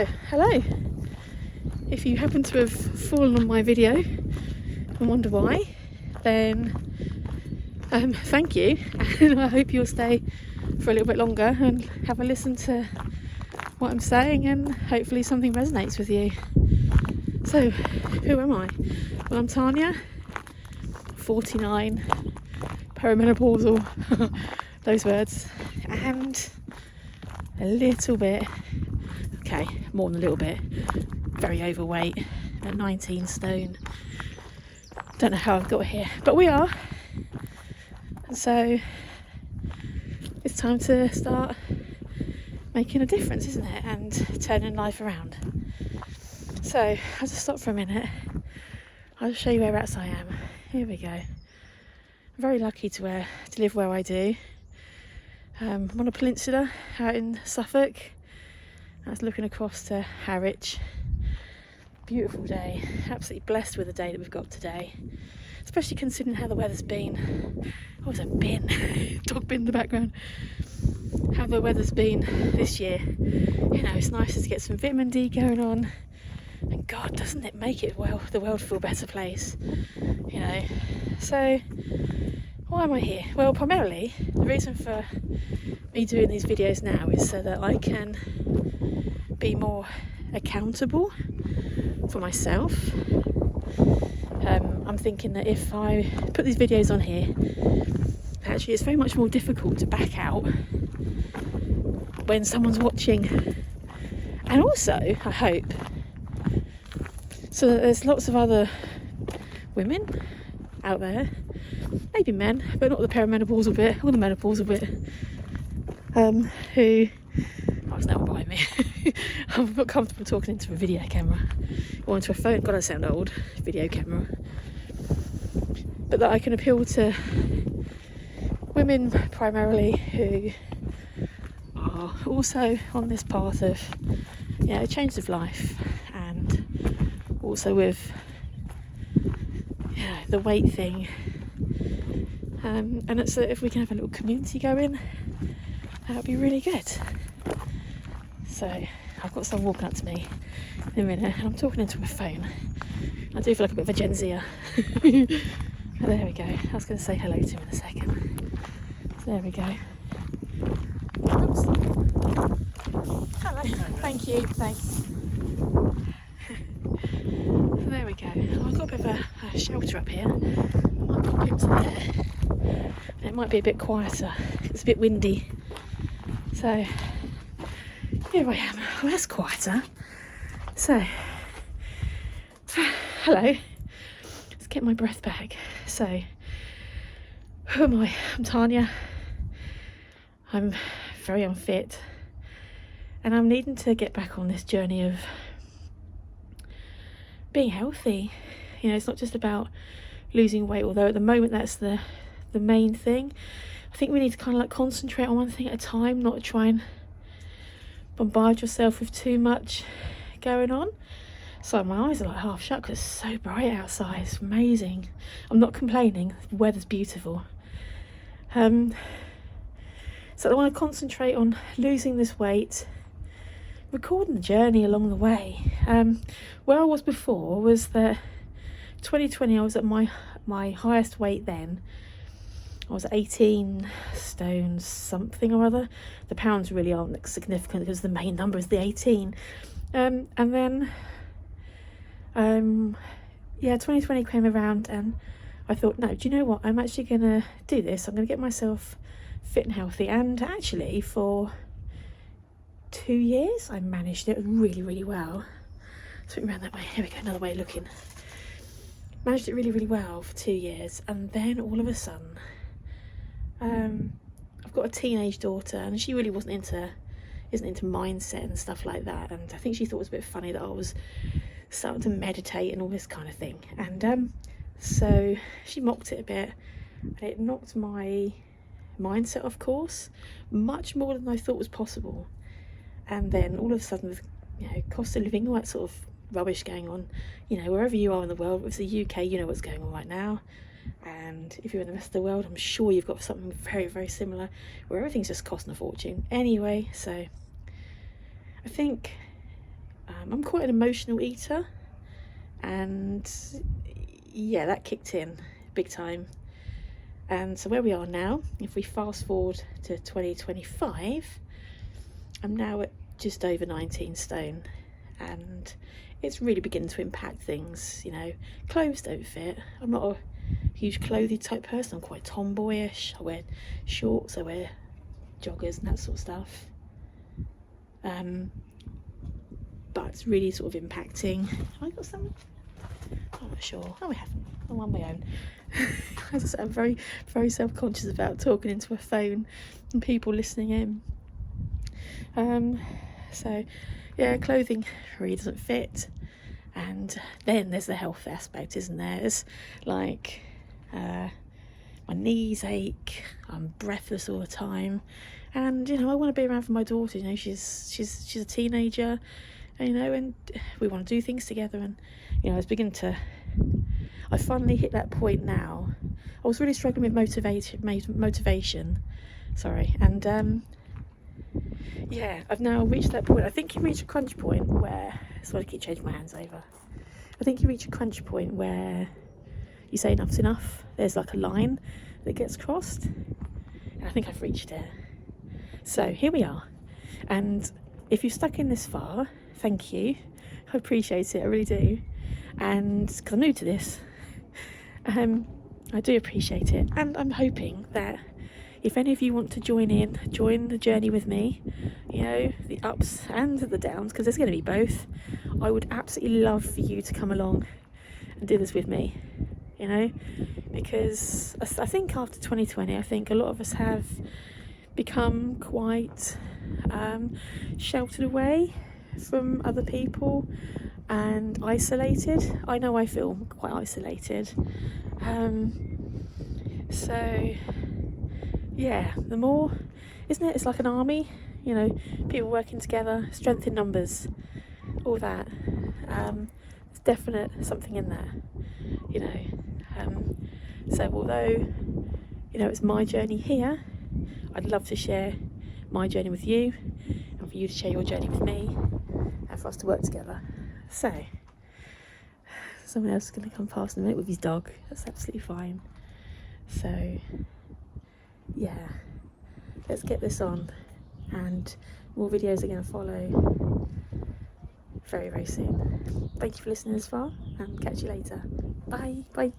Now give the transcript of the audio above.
Hello. If you happen to have fallen on my video and wonder why, then thank you, and I hope you'll stay for a little bit longer and have a listen to what I'm saying, and hopefully something resonates with you. So, who am I? Well, I'm Tanya, 49, perimenopausal, those words, and a little bit, okay, more than a little bit, very overweight at 19 stone. Don't know how I've got here, but we are. And so it's time to start making a difference, isn't it? And turning life around. So I'll just stop for a minute. I'll just show you whereabouts I am. Here we go. I'm very lucky to live where I do. I'm on a peninsula out in Suffolk. I was looking across to Harwich. Beautiful day. Absolutely blessed with the day that we've got today. Especially considering how the weather's been. Oh, there's a bin. Dog bin in the background. How the weather's been this year. You know, it's nice to get some vitamin D going on. And God, doesn't it make it the world feel a better place? You know. So, why am I here? Well, primarily, the reason for me doing these videos now is so that I can be more accountable for myself. I'm thinking that if I put these videos on here, actually it's very much more difficult to back out when someone's watching. And also, I hope, so that there's lots of other women out there, maybe men, but not the perimenopausal bit or the menopausal bit, who, oh, there's no one behind me. I'm not comfortable talking into a video camera or into a phone. God, I sound old. Video camera. But that I can appeal to women primarily who are also on this path of, you know, change of life, and also with, you know, the weight thing. And it's if we can have a little community going, that would be really good. So I've got someone walking up to me in a minute, and I'm talking into my phone. I do feel like a bit of a Gen Zer. There we go. I was going to say hello to him in a second. So there we go. Oops. Hello. Thank you. Thanks. So there we go. I've got a bit of a shelter up here. I might pop into there. And it might be a bit quieter. It's a bit windy. So here I am. Well, that's quieter. So, hello. Let's get my breath back. So, who am I? I'm Tanya. I'm very unfit. And I'm needing to get back on this journey of being healthy. You know, it's not just about losing weight, although at the moment that's the main thing. I think we need to kind of like concentrate on one thing at a time, not try and bombard yourself with too much going on. So my eyes are like half shut because it's so bright outside. It's amazing. I'm not complaining. The weather's beautiful. So I want to concentrate on losing this weight, recording the journey along the way. Where I was before was that 2020 I was at my highest weight then. I was 18 stone something or other. The pounds really aren't significant because the main number is the 18. And then 2020 came around, and I thought, no, do you know what? I'm actually going to do this. I'm going to get myself fit and healthy. And actually, for 2 years, I managed it really, really well. Swing around that way. Here we go, another way of looking. Managed it really, really well for 2 years. And then all of a sudden, I've got a teenage daughter, and she really isn't into mindset and stuff like that. And I think she thought it was a bit funny that I was starting to meditate and all this kind of thing. And so she mocked it a bit, and it knocked my mindset off course much more than I thought was possible. And then all of a sudden, with, you know, cost of living, all that sort of rubbish going on, you know, wherever you are in the world, if it's the UK, you know what's going on right now. And if you're in the rest of the world, I'm sure you've got something very, very similar, where everything's just costing a fortune. Anyway, so I think I'm quite an emotional eater, and yeah, that kicked in big time. And so where we are now, if we fast forward to 2025, I'm now at just over 19 stone, and it's really beginning to impact things. You know, clothes don't fit. I'm not a huge clothing type person. I'm quite tomboyish. I wear shorts, I wear joggers and that sort of stuff. But it's really sort of impacting. Have I got some? I'm not sure. Oh, I haven't. I'm on my own. As I said, I'm very, very self-conscious about talking into a phone and people listening in. So yeah, clothing really doesn't fit. And then there's the health aspect, isn't there? It's like my knees ache, I'm breathless all the time, and you know, I want to be around for my daughter. You know, she's a teenager, you know, and we want to do things together. And you know, I finally hit that point now. I was really struggling with motivation, sorry, and yeah, I've now reached that point. I think you reach a crunch point where, sorry, I keep changing my hands over. I think you reach a crunch point where you say enough's enough. There's like a line that gets crossed, and I think I've reached it. So here we are, and if you've stuck in this far, thank you. I appreciate it, I really do. And because I'm new to this, I do appreciate it, and I'm hoping that if any of you want to join the journey with me, you know, the ups and the downs, because there's going to be both, I would absolutely love for you to come along and do this with me, you know, because I think after 2020, I think a lot of us have become quite sheltered away from other people and isolated. I know I feel quite isolated. So yeah, the more, isn't it? It's like an army, you know, people working together, strength in numbers, all that. There's definite something in there, you know. So although, you know, it's my journey here, I'd love to share my journey with you, and for you to share your journey with me, and for us to work together. So, someone else is going to come past in a minute with his dog. That's absolutely fine. So, yeah, let's get this on, and more videos are going to follow very, very soon. Thank you for listening this far, and catch you later. Bye.